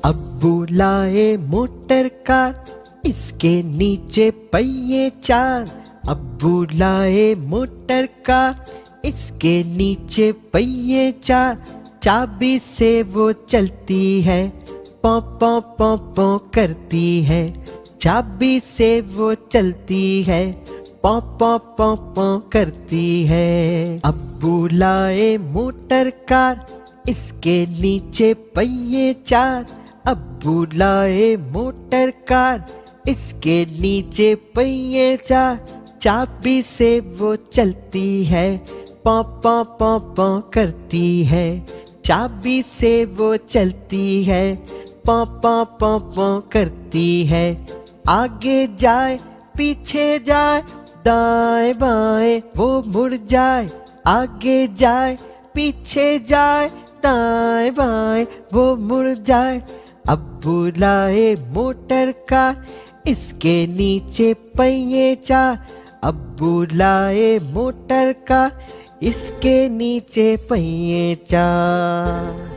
अब्बू लाए motor car, इसके नीचे पहिए चार। अब्बू लाए मोटर कार, इसके नीचे पहिए चार। चाबी से वो चलती है, पौ पौ पौ पौ करती है। चाबी से वो चलती है, पौ पौ पौ पौ करती है। अब्बू लाए मोटर कार, इसके नीचे पहिए चार। अब्बू लाए मोटर कार, इसके नीचे पहिए चार। चाबी से वो चलती है, पौ पौ पौ पौ करती है। चाबी से वो चलती है, पौ पौ पौ पौ करती है। आगे जाए पीछे जाए, दाएं बाएं वो मुड़ जाए। आगे जाए पीछे जाए, दाएं बाएं वो मुड़ जाए। अब्बू लाए मोटर कार, इसके नीचे पहिए चार। अब्बू लाए मोटर कार, इसके नीचे पहिए चार।